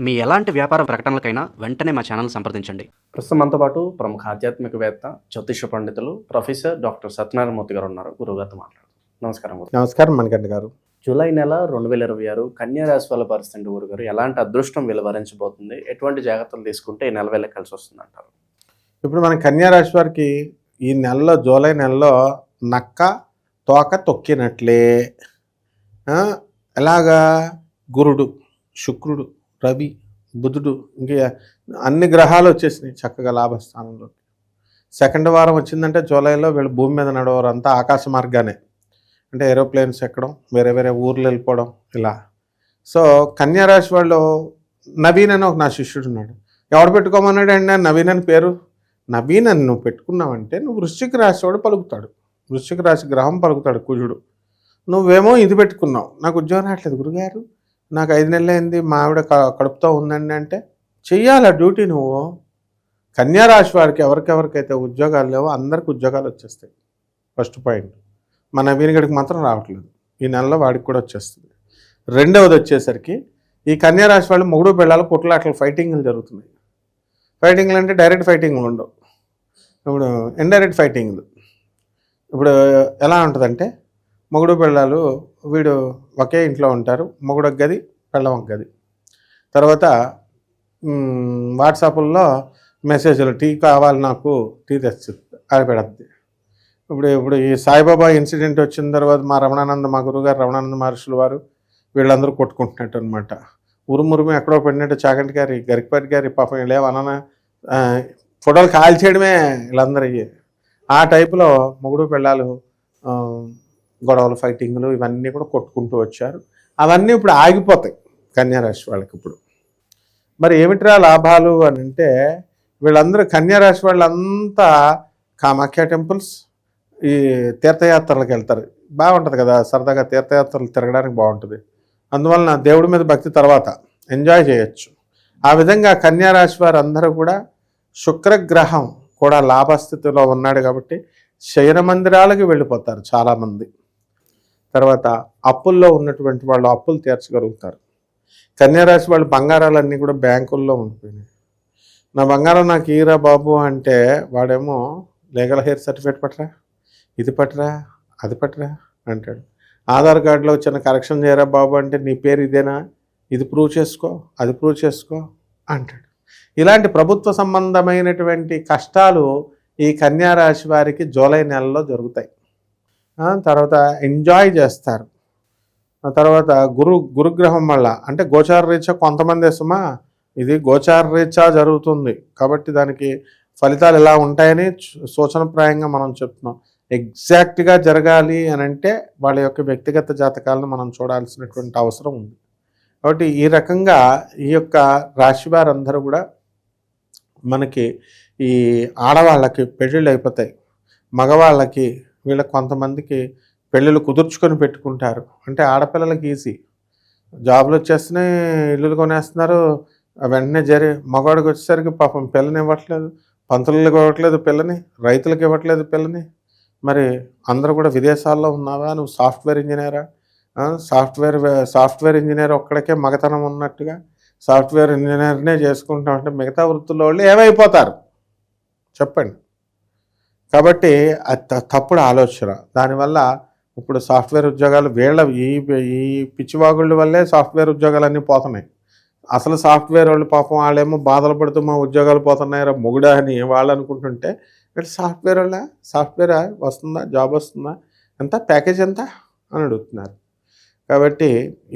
మీ ఎలాంటి వ్యాపార ప్రకటనలకైనా వెంటనే మా ఛానల్ సంప్రదించండి. ప్రస్తుతం మనతో పాటు ప్రముఖ ఆధ్యాత్మికవేత్త, జ్యోతిష పండితులు ప్రొఫెసర్ డాక్టర్ సత్యనారాయణమూర్తి గారు ఉన్నారు. గురువుగారితో మాట్లాడుతారు. నమస్కారం. నమస్కారం మణికంఠ గారు. జూలై నెల 2026 కన్యా రాశి వాళ్ళ పరిస్థితి గురుగారు ఎలాంటి అదృష్టం వెలువరించబోతుంది, ఎటువంటి జాగ్రత్తలు తీసుకుంటే ఈ నెల వేళ కలిసి వస్తుంది అంటారు? ఇప్పుడు మన కన్యా రాశి వారికి ఈ నెలలో, జూలై నెలలో నక్క తోక తొక్కినట్లే. ఎలాగా? గురుడు, శుక్రుడు, రవి, బుధుడు, ఇంకా అన్ని గ్రహాలు వచ్చేసినాయి చక్కగా లాభస్థానంలో. సెకండ్ వారం వచ్చిందంటే జూలైలో వీళ్ళు భూమి మీద నడవరు, అంతా ఆకాశ మార్గానే. అంటే ఏరోప్లేన్స్ ఎక్కడం, వేరే వేరే ఊర్లు వెళ్ళిపోవడం ఇలా. సో కన్యా రాశి వాళ్ళు, నవీన్ అని ఒక నా శిష్యుడు ఉన్నాడు. ఎవడు పెట్టుకోమన్నాడు అండి నవీన్ అని పేరు? నవీన్ అని నువ్వు పెట్టుకున్నావంటే నువ్వు వృశ్చిక రాశి వాడు పలుకుతాడు, వృశ్చిక రాశి గ్రహం పలుకుతాడు, కుజుడు. నువ్వేమో ఇది పెట్టుకున్నావు, నాకు ఉద్యోగం రావట్లేదు గురుగారు, నాకు 5 నెలలు అయింది, మా ఆవిడ కడుపుతో ఉందండి అంటే చెయ్యాలి డ్యూటీ నువ్వు. కన్యా రాశి వారికి ఎవరికెవరికైతే ఉద్యోగాలు లేవో అందరికి ఉద్యోగాలు వచ్చేస్తాయి. First point. మన నవీన్గడికి మాత్రం రావట్లేదు, ఈ నెలలో వాడికి కూడా వచ్చేస్తుంది. రెండవది వచ్చేసరికి ఈ కన్యా రాశి వాళ్ళు మొగుడు పిల్లలు కొట్లాటలు, ఫైటింగ్లు జరుగుతున్నాయి. ఫైటింగ్లు అంటే డైరెక్ట్ ఫైటింగ్లు ఉండవు, ఇప్పుడు ఇండైరెక్ట్ ఫైటింగ్లు. ఇప్పుడు ఎలా ఉంటుందంటే మొగుడు పిల్లలు, వీడు ఒకే ఇంట్లో ఉంటారు, మొగుడు ఒక గది, పిల్లం ఒక గది. తర్వాత వాట్సాప్లో మెసేజ్లు, టీ కావాలి నాకు, టీ తెచ్చి అది పెడద్ది. ఇప్పుడు ఈ సాయిబాబా ఇన్సిడెంట్ వచ్చిన తర్వాత మా రమణానంద, మా గురుగారు రమణానంద మహర్షులు వారు వీళ్ళందరూ కొట్టుకుంటున్నట్టు అనమాట. ఉరుమురుము ఎక్కడో పడినట్టు చాగంటి గారి, గరికపాటి గారి పాపం లేవన్న ఫోటోలు కాల్ చేయడమే వీళ్ళందరూ. ఆ టైపులో మొగుడు పిల్లలు గొడవలు, ఫైటింగ్లు ఇవన్నీ కూడా కొట్టుకుంటూ వచ్చారు. అవన్నీ ఇప్పుడు ఆగిపోతాయి కన్యా రాశి వాళ్ళకి. ఇప్పుడు మరి ఏమిట్రా లాభాలు అని అంటే, వీళ్ళందరూ కన్యా రాశి వాళ్ళంతా కామాఖ్య టెంపుల్స్, ఈ తీర్థయాత్రలకు వెళ్తారు. బాగుంటుంది కదా, సరదాగా తీర్థయాత్రలు తిరగడానికి బాగుంటుంది. అందువలన దేవుడి మీద భక్తి తర్వాత ఎంజాయ్ చేయొచ్చు. ఆ విధంగా కన్యా రాశి వారు అందరూ కూడా, శుక్రగ్రహం కూడా లాభస్థితిలో ఉన్నాడు కాబట్టి శయన మందిరాలకు వెళ్ళిపోతారు చాలామంది. తర్వాత అప్పుల్లో ఉన్నటువంటి వాళ్ళు అప్పులు తీర్చగలుగుతారు. కన్యా రాశి వాళ్ళు బంగారాలన్నీ కూడా బ్యాంకుల్లో ఉండిపోయినాయి. నా బంగారం నాకు ఈరా బాబు అంటే వాడేమో లీగల్ హెయిర్ సర్టిఫికేట్ పట్టరా, ఇది పట్టరా, అది పట్టరా అంటాడు. ఆధార్ కార్డులో చిన్న కరెక్షన్ చేయరా బాబు అంటే నీ పేరు ఇదేనా, ఇది ప్రూవ్ చేసుకో, అది ప్రూవ్ చేసుకో అంటాడు. ఇలాంటి ప్రభుత్వ సంబంధమైనటువంటి కష్టాలు ఈ కన్యా రాశి వారికి జూలై నెలలో జరుగుతాయి. తర్వాత ఎంజాయ్ చేస్తారు. తర్వాత గురుగ్రహం వల్ల, అంటే గోచార రీత్యా కొంతమంది సుమా ఇది గోచార రీత్యా జరుగుతుంది కాబట్టి దానికి ఫలితాలు ఎలా ఉంటాయని సూచనప్రాయంగా మనం చెప్తున్నాం. ఎగ్జాక్ట్గా జరగాలి అని అంటే వాళ్ళ యొక్క వ్యక్తిగత జాతకాలను మనం చూడాల్సినటువంటి అవసరం ఉంది. కాబట్టి ఈ రకంగా ఈ యొక్క రాశి వారందరూ కూడా మనకి, ఈ ఆడవాళ్ళకి పెళ్ళిళ్ళు అయిపోతాయి, మగవాళ్ళకి వీళ్ళకి కొంతమందికి పెళ్ళిళ్ళు కుదుర్చుకొని పెట్టుకుంటారు. అంటే ఆడపిల్లలకి ఈజీ, జాబులు వచ్చేస్తున్నాయి, ఇల్లులు కొనేస్తున్నారు, వెంటనే మగవాడికి వచ్చేసరికి పాపం పిల్లని ఇవ్వట్లేదు, పంతులకు ఇవ్వట్లేదు పిల్లని, రైతులకు ఇవ్వట్లేదు పిల్లని. మరి అందరూ కూడా విదేశాల్లో ఉన్నావా, నువ్వు సాఫ్ట్వేర్ ఇంజనీరా, సాఫ్ట్వేర్ ఇంజనీర్ ఒక్కడికే మగతనం ఉన్నట్టుగా సాఫ్ట్వేర్ ఇంజనీర్నే చేసుకుంటాం అంటే మిగతా వృత్తుల్లో వాళ్ళు ఏమైపోతారు చెప్పండి. కాబట్టి అది తప్పుడు ఆలోచన. దానివల్ల ఇప్పుడు సాఫ్ట్వేర్ ఉద్యోగాలు వీళ్ళ ఈ పిచ్చివాగుళ్ళ వల్లే సాఫ్ట్వేర్ ఉద్యోగాలన్నీ పోతున్నాయి. అసలు సాఫ్ట్వేర్ వాళ్ళు పాపం వాళ్ళేమో బాధలు పడుతూ మా ఉద్యోగాలు పోతున్నాయి మొగుడా అని వాళ్ళు అనుకుంటుంటే, ఇక్కడ సాఫ్ట్వేర్ వాళ్ళ సాఫ్ట్వేర్ వస్తుందా, జాబ్ వస్తుందా, ఎంత ప్యాకేజ్ ఎంత అని అడుగుతున్నారు. కాబట్టి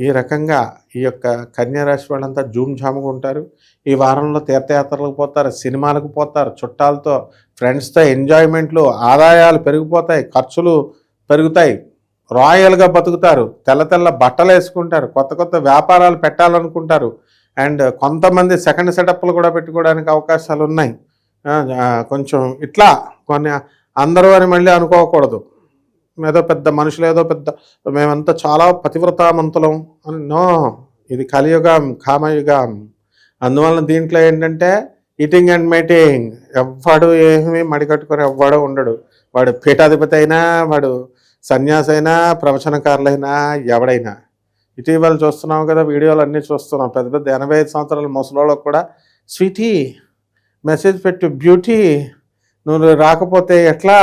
ఈ రకంగా ఈ యొక్క కన్యా రాశి వాళ్ళంతా జూమ్ జాముగా ఉంటారు. ఈ వారంలో తీర్థయాత్రలకు పోతారు, సినిమాలకు పోతారు, చుట్టాలతో ఫ్రెండ్స్తో ఎంజాయ్మెంట్లు, ఆదాయాలు పెరిగిపోతాయి, ఖర్చులు పెరుగుతాయి, రాయల్గా బతుకుతారు, తెల్ల తెల్ల బట్టలు వేసుకుంటారు, కొత్త కొత్త వ్యాపారాలు పెట్టాలనుకుంటారు. అండ్ కొంతమంది సెకండ్ సెటప్లు కూడా పెట్టుకోవడానికి అవకాశాలు ఉన్నాయి. కొంచెం ఇట్లా కొన్ని అందరూ అని మళ్ళీ అనుకోకూడదు, ఏదో పెద్ద మనుషులు, ఏదో పెద్ద మేమంతా చాలా పతివ్రతామంతులం అని. నో, ఇది కలియుగం, కామయుగం. అందువలన దీంట్లో ఏంటంటే ఈటింగ్ అండ్ మీటింగ్, ఎవ్వడు ఏమీ మడికట్టుకొని ఎవ్వడో ఉండడు. వాడు పీఠాధిపతి అయినా, వాడు సన్యాసి అయినా, ప్రవచనకారులైనా, ఎవడైనా ఇటీవల చూస్తున్నాం కదా, వీడియోలు అన్నీ చూస్తున్నాం. పెద్ద పెద్ద 85 సంవత్సరాల ముసలోళ్ళకు కూడా స్వీటీ మెసేజ్ పెట్టు బ్యూటీ, నువ్వు రాకపోతే ఎట్లా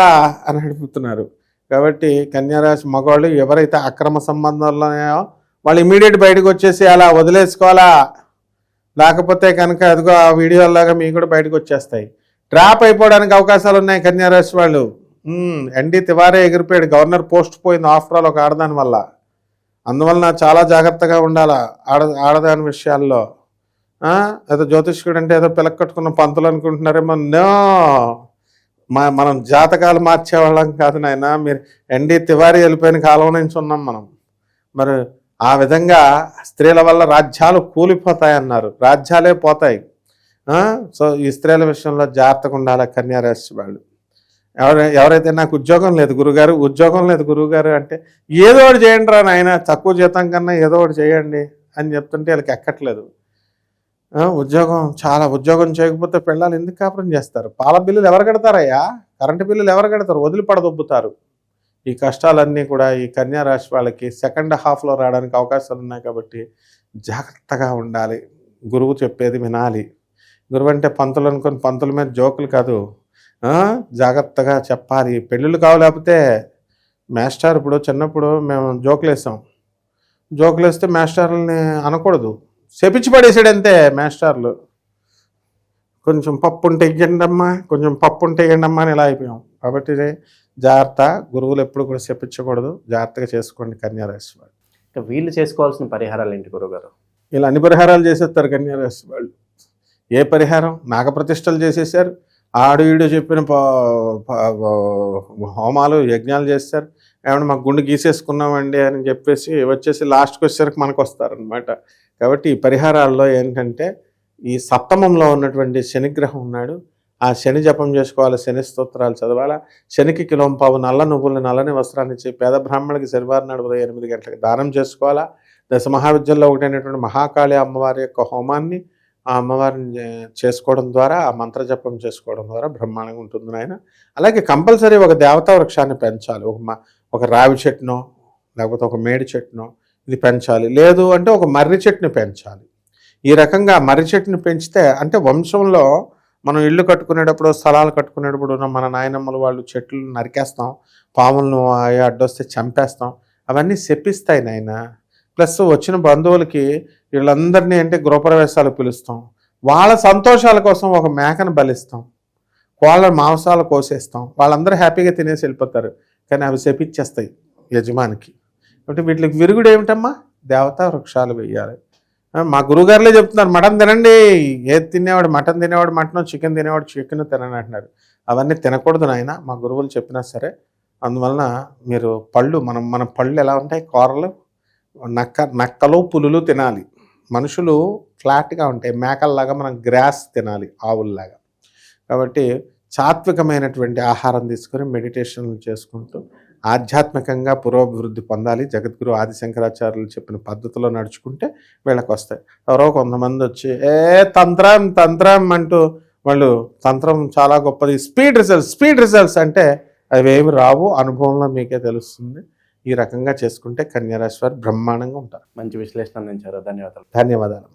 అని అడుగుతున్నారు. కాబట్టి కన్యారాశి మగవాళ్ళు ఎవరైతే అక్రమ సంబంధాల్లో ఉన్నాయో వాళ్ళు ఇమీడియట్ బయటకు వచ్చేసి అలా వదిలేసుకోవాలా. లేకపోతే కనుక అదిగో ఆ వీడియోలాగా మీకు కూడా బయటకు వచ్చేస్తాయి. ట్రాప్ అయిపోవడానికి అవకాశాలు ఉన్నాయి కన్యారాశి వాళ్ళు. ఎన్డీ తివారీ ఎగిరిపోయాడు, గవర్నర్ పోస్ట్ పోయింది ఆఫ్టర్ ఆల్ ఒక ఆడదాని వల్ల. అందువలన చాలా జాగ్రత్తగా ఉండాలా ఆడదాని విషయాల్లో. ఏదో జ్యోతిష్కుడు అంటే ఏదో పిలక కట్టుకున్న పంతులు అనుకుంటున్నారేమో. నో, మనం జాతకాలు మార్చేవాళ్ళం కాదు నాయన. మీరు ఎన్డీ తివారీ వెళ్ళిపోయిన కాలం నుంచి ఉన్నాం మనం. మరి ఆ విధంగా స్త్రీల వల్ల రాజ్యాలు కూలిపోతాయన్నారు, రాజ్యాలే పోతాయి. సో ఈ స్త్రీల విషయంలో జాగ్రత్తగా ఉండాలి కన్యారాశి వాళ్ళు. ఎవరైతే నాకు ఉద్యోగం లేదు గురువుగారు అంటే ఏదో ఒకటి చేయండి రా నాయన, తక్కువ జీతం కన్నా ఏదో ఒకటి చేయండి అని చెప్తుంటే వాళ్ళకి ఎక్కట్లేదు. ఉద్యోగం చేయకపోతే పిల్లలు ఎందుకు కాపురం చేస్తారు? పాల బిల్లులు ఎవరు కడతారయ్యా? కరెంటు బిల్లులు ఎవరు కడతారు? వదిలిపడదొబ్బుతారు. ఈ కష్టాలన్నీ కూడా ఈ కన్యారాశి వాళ్ళకి సెకండ్ హాఫ్లో రావడానికి అవకాశాలు ఉన్నాయి. కాబట్టి జాగ్రత్తగా ఉండాలి, గురువు చెప్పేది వినాలి. గురువు అంటే పంతులు అనుకొని పంతుల మీద జోకులు కాదు, జాగ్రత్తగా చెప్పాలి. పెళ్ళిళ్ళు కావలేకపోతే మాస్టర్, ఇప్పుడు చిన్నప్పుడు మేము జోకులు వేస్తే మాస్టర్లని అనకూడదు, చెప్పించి పడేసాడంతే మాస్టర్లు. కొంచెం పప్పు ఉంటే ఇవ్వండి అమ్మా అని ఇలా అయిపోయాం. కాబట్టి జాగ్రత్త, గురువులు ఎప్పుడు కూడా చెప్పించకూడదు, జాగ్రత్తగా చేసుకోండి కన్యారాశి వాళ్ళు. వీళ్ళు చేసుకోవాల్సిన పరిహారాలు ఏంటి గురువుగారు? ఇలా అన్ని పరిహారాలు చేసేస్తారు కన్యారాశి వాళ్ళు. ఏ పరిహారం? నాగప్రతిష్టలు చేసేసారు, ఆడు ఈడు చెప్పిన హోమాలు యజ్ఞాలు చేస్తారు. ఏమన్నా మాకు గుండె గీసేసుకున్నామండి అని చెప్పేసి వచ్చేసి లాస్ట్కి వచ్చేసరికి మనకు వస్తారనమాట. కాబట్టి ఈ పరిహారాల్లో ఏంటంటే ఈ సప్తమంలో ఉన్నటువంటి శనిగ్రహం ఉన్నాడు, ఆ శని జపం చేసుకోవాలి, శని స్తోత్రాలు చదవాలా. శనికి కిలోంపావు నల్ల నువ్వులు నల్లని వస్త్రాన్ని ఇచ్చి పేద బ్రాహ్మణుడికి శనివారం నాడు ఉదయం 8 గంటలకు దానం చేసుకోవాలా. దశ మహావిద్యల్లో ఒకటైనటువంటి మహాకాళి అమ్మవారి యొక్క హోమాన్ని ఆ అమ్మవారిని చేసుకోవడం ద్వారా, ఆ మంత్ర జపం చేసుకోవడం ద్వారా బ్రహ్మాండంగా ఉంటుంది ఆయన. అలాగే కంపల్సరీ ఒక దేవతా వృక్షాన్ని పెంచాలి. ఒక రావి చెట్టునో లేకపోతే ఒక మేడి చెట్టునో ఇది పెంచాలి. లేదు అంటే ఒక మర్రి చెట్టుని పెంచాలి. ఈ రకంగా మర్రి చెట్టుని పెంచితే అంటే వంశంలో మనం ఇల్లు కట్టుకునేటప్పుడు, స్థలాలు కట్టుకునేటప్పుడు మన నాయనమ్మలు వాళ్ళు చెట్లు నరికేస్తాం, పాములను అడ్డొస్తే చంపేస్తాం, అవన్నీ శపిస్తాయి నాయన. ప్లస్ వచ్చిన బంధువులకి వీళ్ళందరినీ అంటే గృహప్రవేశాలు పిలుస్తాం, వాళ్ళ సంతోషాల కోసం ఒక మేకను బలిస్తాం, కోళ్ళ మాంసాలు కోసేస్తాం, వాళ్ళందరూ హ్యాపీగా తినేసి వెళ్ళిపోతారు. కానీ అవి శపిచ్చేస్తాయి యజమానికి. కాబట్టి వీటికి విరుగుడు ఏమిటమ్మా? దేవతా వృక్షాలు వేయాలి. మా గురువుగారులే చెప్తున్నారు, మటన్ తినండి, ఏది తినేవాడు మటన్ తినేవాడు మటన్, చికెన్ తినేవాడు చికెన్ తినని అంటున్నారు. అవన్నీ తినకూడదు నాయన, మా గురువులు చెప్పినా సరే. అందువలన మీరు మన పళ్ళు ఎలా ఉంటాయి? కూరలు, నక్కలు పులులు తినాలి. మనుషులు ఫ్లాట్గా ఉంటాయి, మేకల్లాగా మనం గ్రాస్ తినాలి, ఆవుల్లాగా. కాబట్టి సాత్వికమైనటువంటి ఆహారం తీసుకొని మెడిటేషన్లు చేసుకుంటూ ఆధ్యాత్మికంగా పురోభివృద్ధి పొందాలి. జగద్గురు ఆదిశంకరాచార్యులు చెప్పిన పద్ధతిలో నడుచుకుంటే వీళ్ళకి వస్తాయి. ఎవరో కొంతమంది వచ్చి తంత్రం అంటూ వాళ్ళు తంత్రం చాలా గొప్పది, స్పీడ్ రిజల్ట్స్ అంటే అవేమి రావు, అనుభవంలో మీకే తెలుస్తుంది. ఈ రకంగా చేసుకుంటే కన్యారాశి వారు బ్రహ్మాండంగా ఉంటారు. మంచి విశ్లేషణ అందించారు. ధన్యవాదాలు. ధన్యవాదాలు.